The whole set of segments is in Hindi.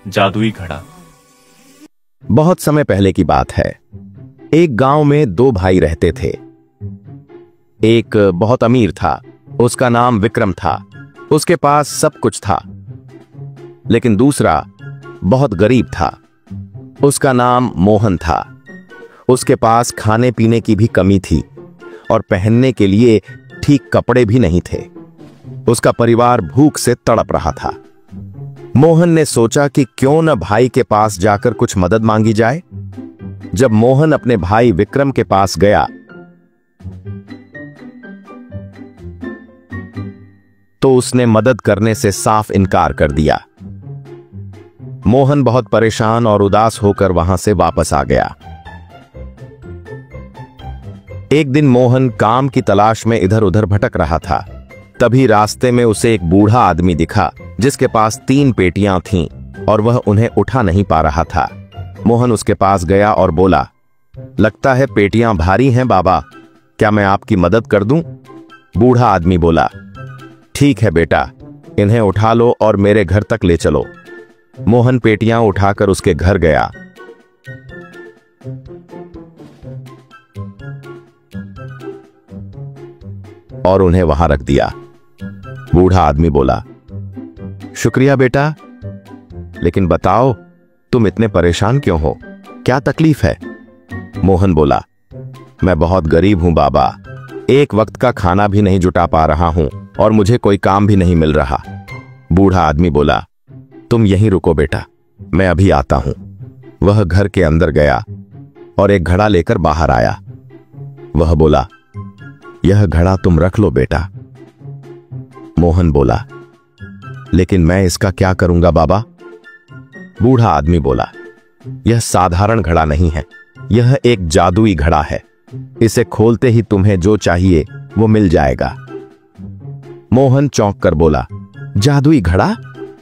जादुई घड़ा। बहुत समय पहले की बात है। एक गांव में दो भाई रहते थे। एक बहुत अमीर था, उसका नाम विक्रम था। उसके पास सब कुछ था। लेकिन दूसरा बहुत गरीब था, उसका नाम मोहन था। उसके पास खाने पीने की भी कमी थी और पहनने के लिए ठीक कपड़े भी नहीं थे। उसका परिवार भूख से तड़प रहा था। मोहन ने सोचा कि क्यों न भाई के पास जाकर कुछ मदद मांगी जाए। जब मोहन अपने भाई विक्रम के पास गया तो उसने मदद करने से साफ इनकार कर दिया। मोहन बहुत परेशान और उदास होकर वहां से वापस आ गया। एक दिन मोहन काम की तलाश में इधर उधर भटक रहा था। तभी रास्ते में उसे एक बूढ़ा आदमी दिखा जिसके पास 3 पेटियां थीं और वह उन्हें उठा नहीं पा रहा था। मोहन उसके पास गया और बोला, लगता है पेटियां भारी हैं बाबा, क्या मैं आपकी मदद कर दूं? बूढ़ा आदमी बोला, ठीक है बेटा, इन्हें उठा लो और मेरे घर तक ले चलो। मोहन पेटियां उठाकर उसके घर गया। और उन्हें वहां रख दिया। बूढ़ा आदमी बोला, शुक्रिया बेटा, लेकिन बताओ तुम इतने परेशान क्यों हो? क्या तकलीफ है? मोहन बोला, मैं बहुत गरीब हूं बाबा, एक वक्त का खाना भी नहीं जुटा पा रहा हूं और मुझे कोई काम भी नहीं मिल रहा। बूढ़ा आदमी बोला, तुम यहीं रुको बेटा, मैं अभी आता हूं। वह घर के अंदर गया और एक घड़ा लेकर बाहर आया। वह बोला, यह घड़ा तुम रख लो बेटा। मोहन बोला, लेकिन मैं इसका क्या करूंगा बाबा? बूढ़ा आदमी बोला, यह साधारण घड़ा नहीं है, यह एक जादुई घड़ा है। इसे खोलते ही तुम्हें जो चाहिए वो मिल जाएगा। मोहन चौंक कर बोला, जादुई घड़ा?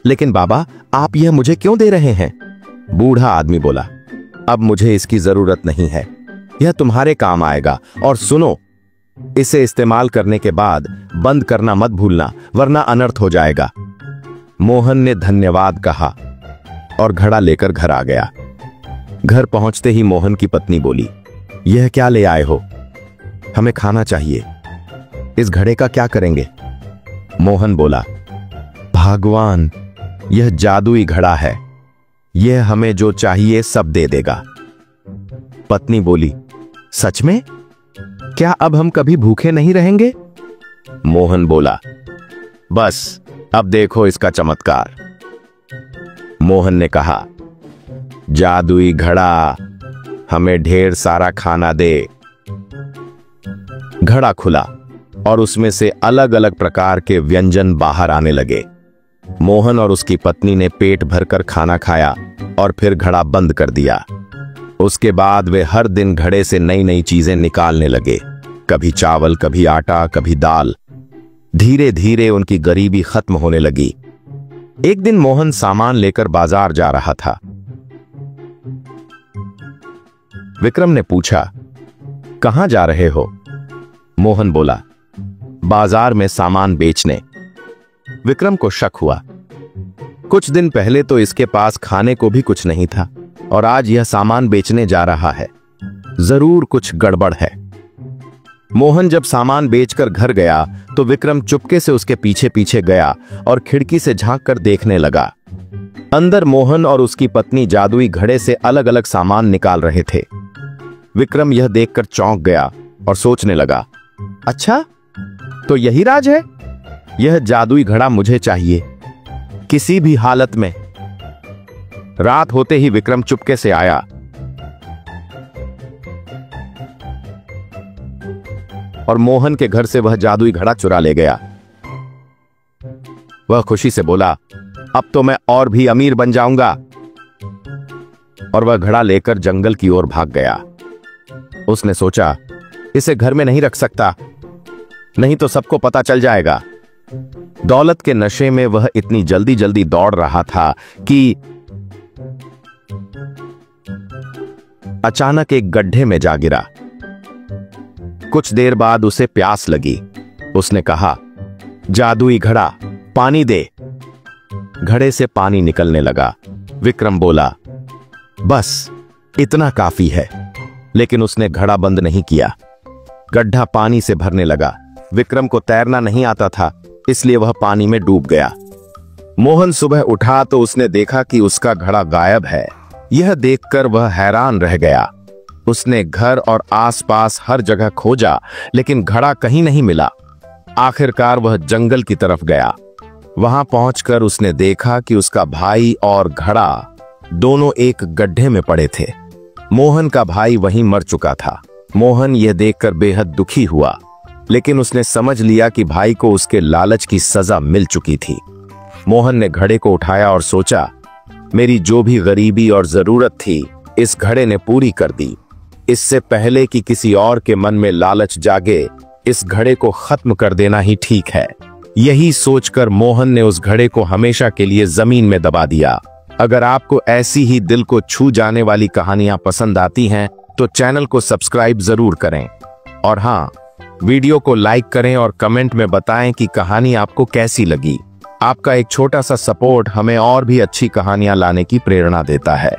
लेकिन बाबा आप यह मुझे क्यों दे रहे हैं? बूढ़ा आदमी बोला, अब मुझे इसकी जरूरत नहीं है, यह तुम्हारे काम आएगा। और सुनो, इसे इस्तेमाल करने के बाद बंद करना मत भूलना, वरना अनर्थ हो जाएगा। मोहन ने धन्यवाद कहा और घड़ा लेकर घर आ गया। घर पहुंचते ही मोहन की पत्नी बोली, यह क्या ले आए हो? हमें खाना चाहिए, इस घड़े का क्या करेंगे? मोहन बोला, भगवान, यह जादुई घड़ा है, यह हमें जो चाहिए सब दे देगा। पत्नी बोली, सच में? क्या अब हम कभी भूखे नहीं रहेंगे? मोहन बोला, बस अब देखो इसका चमत्कार। मोहन ने कहा, जादुई घड़ा, हमें ढेर सारा खाना दे। घड़ा खुला और उसमें से अलग अलग प्रकार के व्यंजन बाहर आने लगे। मोहन और उसकी पत्नी ने पेट भरकर खाना खाया और फिर घड़ा बंद कर दिया। उसके बाद वे हर दिन घड़े से नई नई चीजें निकालने लगे, कभी चावल, कभी आटा, कभी दाल। धीरे धीरे उनकी गरीबी खत्म होने लगी। एक दिन मोहन सामान लेकर बाजार जा रहा था। विक्रम ने पूछा, कहां जा रहे हो? मोहन बोला, बाजार में सामान बेचने। विक्रम को शक हुआ, कुछ दिन पहले तो इसके पास खाने को भी कुछ नहीं था और आज यह सामान बेचने जा रहा है, जरूर कुछ गड़बड़ है। मोहन जब सामान बेचकर घर गया तो विक्रम चुपके से उसके पीछे पीछे गया और खिड़की से झांक कर देखने लगा। अंदर मोहन और उसकी पत्नी जादुई घड़े से अलग अलग सामान निकाल रहे थे। विक्रम यह देखकर चौंक गया और सोचने लगा, अच्छा तो यही राज है, यह जादुई घड़ा मुझे चाहिए किसी भी हालत में। रात होते ही विक्रम चुपके से आया और मोहन के घर से वह जादुई घड़ा चुरा ले गया। वह खुशी से बोला, अब तो मैं और भी अमीर बन जाऊंगा। और वह घड़ा लेकर जंगल की ओर भाग गया। उसने सोचा, इसे घर में नहीं रख सकता, नहीं तो सबको पता चल जाएगा। दौलत के नशे में वह इतनी जल्दी जल्दी दौड़ रहा था कि अचानक एक गड्ढे में जा गिरा। कुछ देर बाद उसे प्यास लगी। उसने कहा, जादुई घड़ा, पानी दे। घड़े से पानी निकलने लगा विक्रम बोला, बस इतना काफी है। लेकिन उसने घड़ा बंद नहीं किया। गड्ढा पानी से भरने लगा। विक्रम को तैरना नहीं आता था, इसलिए वह पानी में डूब गया। मोहन सुबह उठा तो उसने देखा कि उसका घड़ा गायब है। यह देखकर वह हैरान रह गया। उसने घर और आसपास हर जगह खोजा, लेकिन घड़ा कहीं नहीं मिला। आखिरकार वह जंगल की तरफ गया। वहां पहुंचकर उसने देखा कि उसका भाई और घड़ा दोनों एक गड्ढे में पड़े थे। मोहन का भाई वहीं मर चुका था। मोहन यह देखकर बेहद दुखी हुआ, लेकिन उसने समझ लिया कि भाई को उसके लालच की सजा मिल चुकी थी। मोहन ने घड़े को उठाया और सोचा, मेरी जो भी गरीबी और जरूरत थी इस घड़े ने पूरी कर दी। इससे पहले कि किसी और के मन में लालच जागे, इस घड़े को खत्म कर देना ही ठीक है। यही सोचकर मोहन ने उस घड़े को हमेशा के लिए जमीन में दबा दिया। अगर आपको ऐसी ही दिल को छू जाने वाली कहानियां पसंद आती हैं तो चैनल को सब्सक्राइब जरूर करें। और हाँ, वीडियो को लाइक करें और कमेंट में बताएं कि कहानी आपको कैसी लगी। आपका एक छोटा सा सपोर्ट हमें और भी अच्छी कहानियां लाने की प्रेरणा देता है।